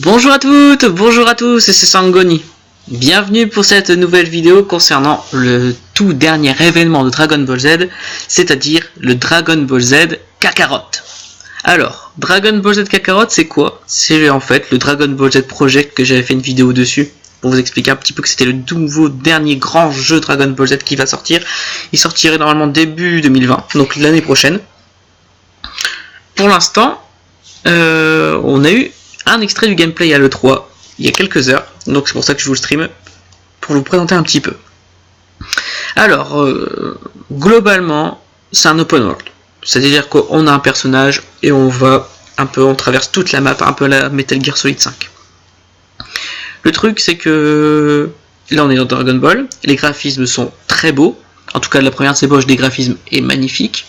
Bonjour à toutes, bonjour à tous, c'est Sangoni. Bienvenue pour cette nouvelle vidéo concernant le tout dernier événement de Dragon Ball Z, c'est-à-dire le Dragon Ball Z Kakarot. Alors, Dragon Ball Z Kakarot, c'est quoi? C'est en fait le Dragon Ball Z Project que j'avais fait une vidéo dessus, pour vous expliquer un petit peu que c'était le nouveau dernier grand jeu Dragon Ball Z qui va sortir. Il sortirait normalement début 2020, donc l'année prochaine. Pour l'instant, on a eu un extrait du gameplay à l'E3 il y a quelques heures, donc c'est pour ça que je vous le stream pour vous présenter un petit peu. Alors globalement c'est un open world, c'est-à-dire qu'on a un personnage et on traverse toute la map, un peu la Metal Gear Solid 5. Le truc c'est que là on est dans Dragon Ball, les graphismes sont très beaux, en tout cas la première de ces poches des graphismes est magnifique,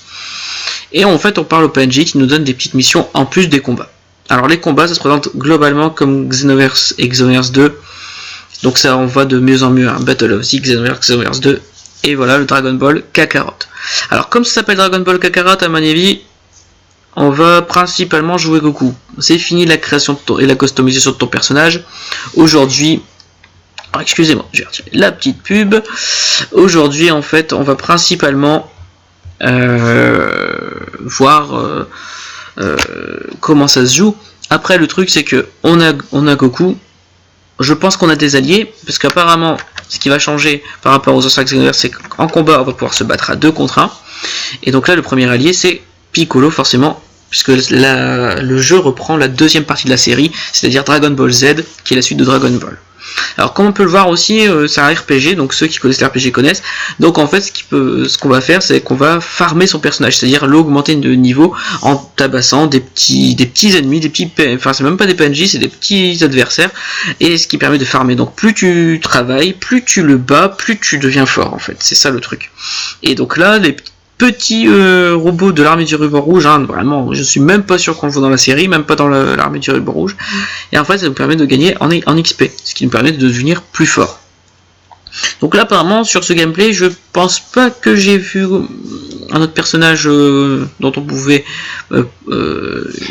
et en fait on parle au PNJ qui nous donne des petites missions en plus des combats. Alors les combats, ça se présente globalement comme Xenoverse et Xenoverse 2. Donc ça, on voit de mieux en mieux, Battle of Z, Xenoverse 2. Et voilà, le Dragon Ball Kakarot. Alors comme ça s'appelle Dragon Ball Kakarot, à mon avis, on va principalement jouer Goku. C'est fini la création et la customisation de ton personnage. Aujourd'hui, excusez-moi, je vais retirer la petite pub. Aujourd'hui, en fait, on va principalement voir... comment ça se joue. Après le truc c'est que on a Goku, je pense qu'on a des alliés, parce qu'apparemment ce qui va changer par rapport aux anciens Xenoverse, c'est qu'en combat on va pouvoir se battre à 2 contre 1, et donc là le premier allié c'est Piccolo forcément, puisque le jeu reprend la deuxième partie de la série, c'est-à-dire Dragon Ball Z, qui est la suite de Dragon Ball. Alors comme on peut le voir aussi, c'est un RPG, donc ceux qui connaissent l'RPG connaissent. Donc en fait ce qu'on va faire, c'est qu'on va farmer son personnage, c'est-à-dire l'augmenter de niveau en tabassant des petits ennemis, enfin c'est même pas des PNJ, c'est des petits adversaires, et ce qui permet de farmer. Donc plus tu travailles, plus tu le bats, plus tu deviens fort en fait, c'est ça le truc. Et donc là, les petits robots de l'armée du ruban rouge, vraiment, je suis même pas sûr qu'on le voit dans la série, même pas dans l'armée du ruban rouge, et en fait ça nous permet de gagner en XP, ce qui nous permet de devenir plus fort. Donc là apparemment sur ce gameplay, je pense pas que j'ai vu un autre personnage dont on pouvait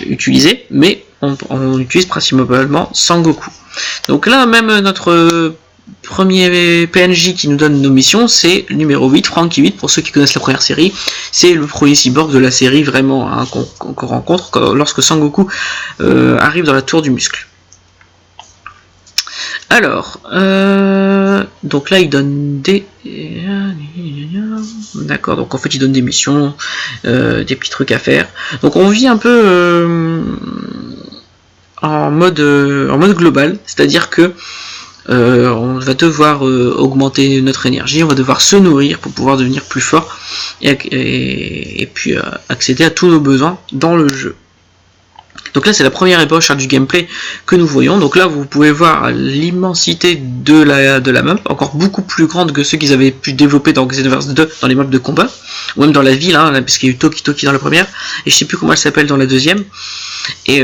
utiliser, mais on utilise principalement Sangoku. Donc là même notre premier PNJ qui nous donne nos missions, c'est le numéro 8, Franky 8, pour ceux qui connaissent la première série. C'est le premier cyborg de la série, vraiment, qu'on rencontre lorsque Sangoku arrive dans la tour du muscle. Alors, donc là il donne des... D'accord, donc en fait il donne des missions, des petits trucs à faire. Donc on vit un peu en mode global, c'est-à-dire que on va devoir augmenter notre énergie, on va devoir se nourrir pour pouvoir devenir plus fort et puis accéder à tous nos besoins dans le jeu. Donc là c'est la première ébauche du gameplay que nous voyons. Donc là vous pouvez voir l'immensité de la map, encore beaucoup plus grande que ceux qu'ils avaient pu développer dans Xenoverse 2, dans les maps de combat, ou même dans la ville, parce qu'il y a eu Toki dans la première, et je sais plus comment elle s'appelle dans la deuxième. Et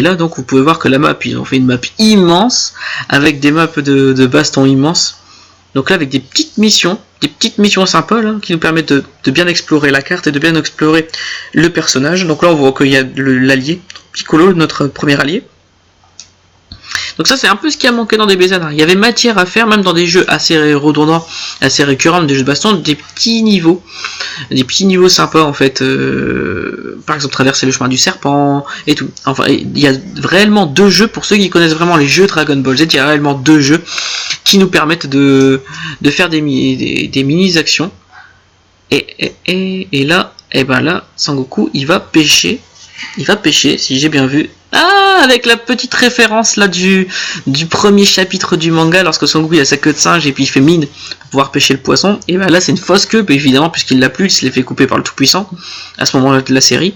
là donc vous pouvez voir que la map, ils ont fait une map immense, avec des maps de baston immenses. Donc là avec des petites missions sympas là, qui nous permettent de bien explorer la carte et de bien explorer le personnage. Donc là on voit qu'il y a l'allié, Piccolo, notre premier allié. Donc ça c'est un peu ce qui a manqué dans DBZ. Il y avait matière à faire, même dans des jeux assez redondants, assez récurrents, des jeux de baston, des petits niveaux sympas en fait. Par exemple traverser le chemin du serpent et tout. Enfin il y a réellement 2 jeux, pour ceux qui connaissent vraiment les jeux Dragon Ball Z, il y a réellement 2 jeux qui nous permettent de faire des mini-actions. Et là, Sangoku il va pêcher, si j'ai bien vu. Avec la petite référence là du premier chapitre du manga, lorsque Sangoku il a sa queue de singe et puis il fait mine pour pouvoir pêcher le poisson, et là c'est une fausse queue, évidemment, puisqu'il l'a plus, il se l'est fait couper par le Tout-Puissant à ce moment-là de la série.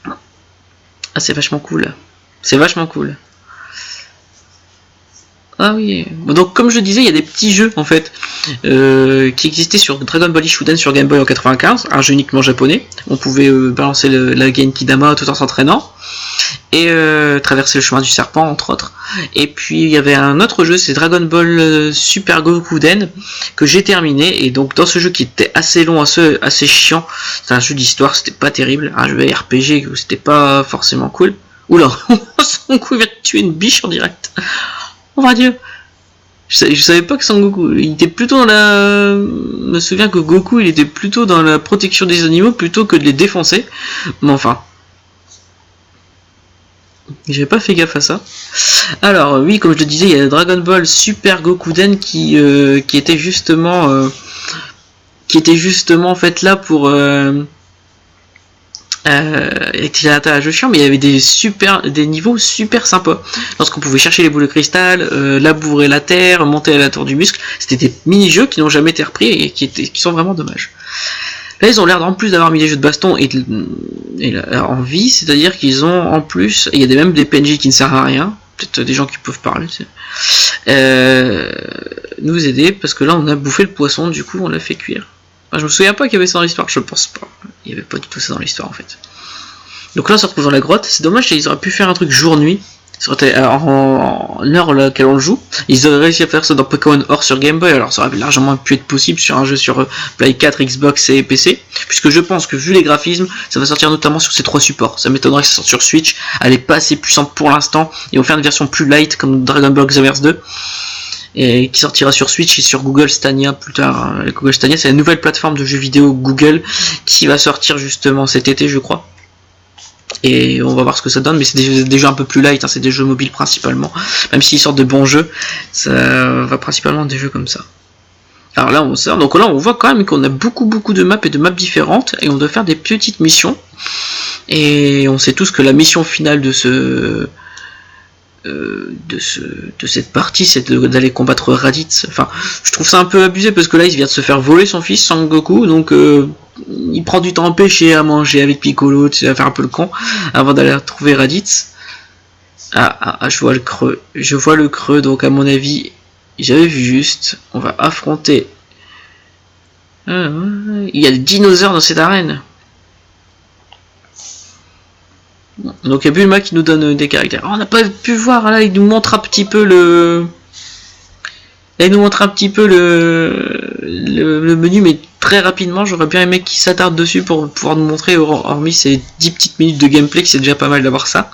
Ah c'est vachement cool. Ah oui, donc comme je disais, il y a des petits jeux en fait qui existaient sur Dragon Ball Shippuden sur Game Boy en 95, un jeu uniquement japonais. On pouvait balancer la Genkidama tout en s'entraînant. et traverser le chemin du serpent entre autres. Et puis il y avait un autre jeu, c'est Dragon Ball Super Gokuden, que j'ai terminé. Et donc dans ce jeu qui était assez long, assez chiant, c'était un jeu d'histoire, c'était pas terrible, un jeu RPG, c'était pas forcément cool. Oula, Son Goku vient de tuer une biche en direct. Oh mon dieu. Je savais pas que Son Goku, il était plutôt dans la... Je me souviens que Goku, il était plutôt dans la protection des animaux plutôt que de les défoncer. Mais enfin... J'avais pas fait gaffe à ça. Alors oui, comme je le disais, il y a Dragon Ball Super Gokuden qui était justement en fait là pour était un jeu chiant, mais il y avait des niveaux super sympas. Lorsqu'on pouvait chercher les boules de cristal, labourer la terre, monter à la tour du muscle, c'était des mini-jeux qui n'ont jamais été repris et qui sont vraiment dommages. Là, ils ont l'air en plus d'avoir mis les jeux de baston en vie, c'est-à-dire qu'ils ont en plus, il y a même des PNJ qui ne servent à rien, peut-être des gens qui peuvent parler, tu sais. Nous aider, parce que là, on a bouffé le poisson, du coup, on l'a fait cuire. Enfin, je me souviens pas qu'il y avait ça dans l'histoire, je pense pas. Il y avait pas du tout ça dans l'histoire, en fait. Donc là, on se retrouve dans la grotte, c'est dommage, ils auraient pu faire un truc jour-nuit. En l'heure laquelle on le joue, ils auraient réussi à faire ça dans Pokémon Or sur Game Boy, alors ça aurait largement pu être possible sur un jeu sur Play 4, Xbox et PC, puisque je pense que vu les graphismes, ça va sortir notamment sur ces trois supports. Ça m'étonnerait que ça sorte sur Switch, elle est pas assez puissante pour l'instant, et on fait une version plus light comme Dragon Ball Xenoverse 2, et qui sortira sur Switch et sur Google Stadia plus tard. Google Stadia, c'est la nouvelle plateforme de jeux vidéo Google qui va sortir justement cet été, je crois. Et on va voir ce que ça donne, mais c'est des jeux un peu plus light, hein, c'est des jeux mobiles principalement. Même s'ils sortent de bons jeux, ça va principalement des jeux comme ça. Alors là, donc là, on voit quand même qu'on a beaucoup de maps et de maps différentes, et on doit faire des petites missions. Et on sait tous que la mission finale de cette partie, c'est d'aller combattre Raditz. Enfin, je trouve ça un peu abusé parce que là, il vient de se faire voler son fils, Sangoku, donc il prend du temps à pêcher, à manger avec Piccolo, tu sais, à faire un peu le con, avant d'aller retrouver Raditz. Je vois le creux, donc à mon avis, j'avais vu juste. On va affronter. Il y a des dinosaures dans cette arène. Donc il y a Bulma qui nous donne des caractères. On n'a pas pu voir là, il nous montre un petit peu le menu, mais très rapidement. J'aurais bien aimé qu'il s'attarde dessus pour pouvoir nous montrer, hormis ces 10 petites minutes de gameplay, que c'est déjà pas mal d'avoir ça.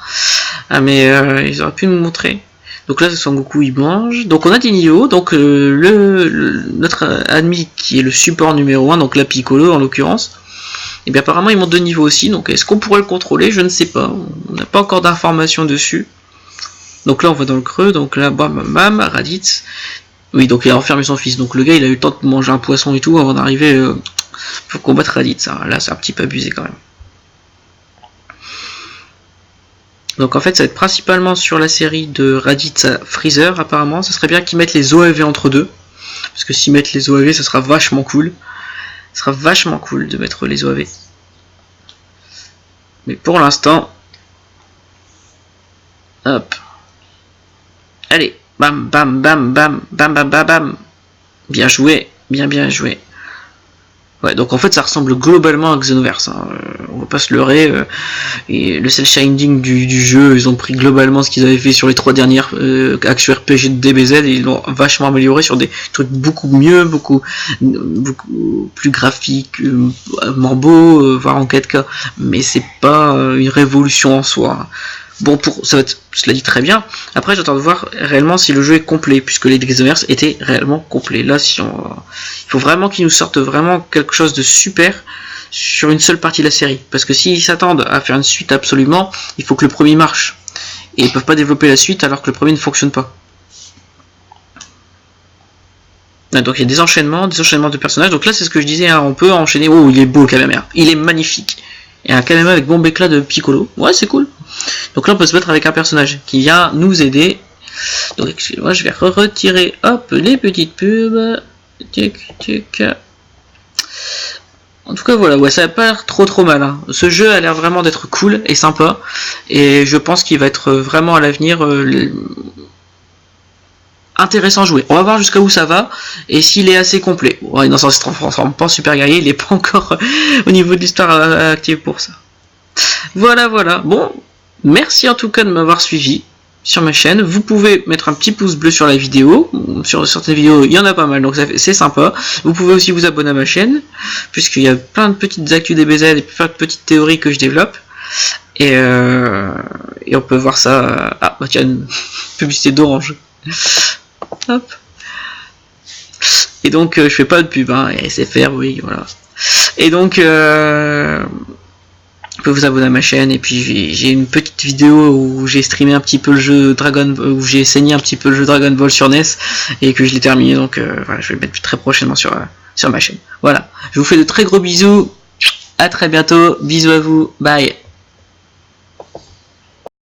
Mais ils auraient pu nous montrer. Donc là, Son Goku il mange. Donc on a des niveaux. Donc notre ennemi qui est le support numéro 1, donc la Piccolo en l'occurrence. Et bien apparemment il monte de niveau aussi, donc est-ce qu'on pourrait le contrôler? Je ne sais pas, on n'a pas encore d'informations dessus. Donc là on va dans le creux, donc là bam, Raditz. Oui, donc il a enfermé son fils, donc le gars il a eu le temps de manger un poisson et tout avant d'arriver pour combattre Raditz. Là c'est un petit peu abusé quand même. Donc en fait ça va être principalement sur la série de Raditz à Freezer apparemment. Ça serait bien qu'ils mettent les OAV entre deux, parce que s'ils mettent les OAV ça sera vachement cool. Ce sera vachement cool de mettre les OAV. Mais pour l'instant... Hop. Allez. Bam, bam, bam, bam, bam, bam, bam, bam. Bien joué. Bien joué. Ouais, donc en fait ça ressemble globalement à Xenoverse. Hein. On va pas se leurrer. Et le cel shading du jeu, ils ont pris globalement ce qu'ils avaient fait sur les 3 dernières actions RPG de DBZ et ils l'ont vachement amélioré sur des trucs beaucoup mieux, beaucoup plus graphiques, beaux, voire en 4K. Mais c'est pas une révolution en soi. Hein. Bon, ça va être, cela dit très bien. Après, j'attends de voir réellement si le jeu est complet, puisque les Xenoverse étaient réellement complets. Là, il faut vraiment qu'ils nous sortent vraiment quelque chose de super sur une seule partie de la série. Parce que s'ils s'attendent à faire une suite absolument, il faut que le premier marche. Et ils peuvent pas développer la suite alors que le premier ne fonctionne pas. Donc il y a des enchaînements de personnages. Donc là, c'est ce que je disais, hein, on peut enchaîner. Oh, il est beau le Kamehameha. Il est magnifique. Et un Kamehameha avec bombe éclat de Piccolo. Ouais, c'est cool. Donc là on peut se mettre avec un personnage qui vient nous aider. Donc excusez-moi, je vais retirer hop les petites pubs. En tout cas voilà, ouais, ça a pas l'air trop mal. Hein. Ce jeu a l'air vraiment d'être cool et sympa. Et je pense qu'il va être vraiment à l'avenir intéressant à jouer. On va voir jusqu'à où ça va et s'il est assez complet. Ouais, non, ça se transforme pas en super guerrier, il est pas encore au niveau de l'histoire active pour ça. Voilà. Bon. Merci en tout cas de m'avoir suivi sur ma chaîne. Vous pouvez mettre un petit pouce bleu sur la vidéo. Sur certaines vidéos, il y en a pas mal, donc c'est sympa. Vous pouvez aussi vous abonner à ma chaîne, puisqu'il y a plein de petites actus DBZ et plein de petites théories que je développe. Et on peut voir ça. Ah, bah tiens, une publicité d'Orange. Hop. Et donc, je fais pas de pub, hein, SFR, oui, voilà. Et donc, vous pouvez vous abonner à ma chaîne, et puis j'ai une petite vidéo où j'ai streamé un petit peu le jeu où j'ai saigné un petit peu le jeu Dragon Ball sur NES, et que je l'ai terminé, donc voilà, je vais le mettre très prochainement sur ma chaîne. Voilà, je vous fais de très gros bisous, à très bientôt, bisous à vous, bye.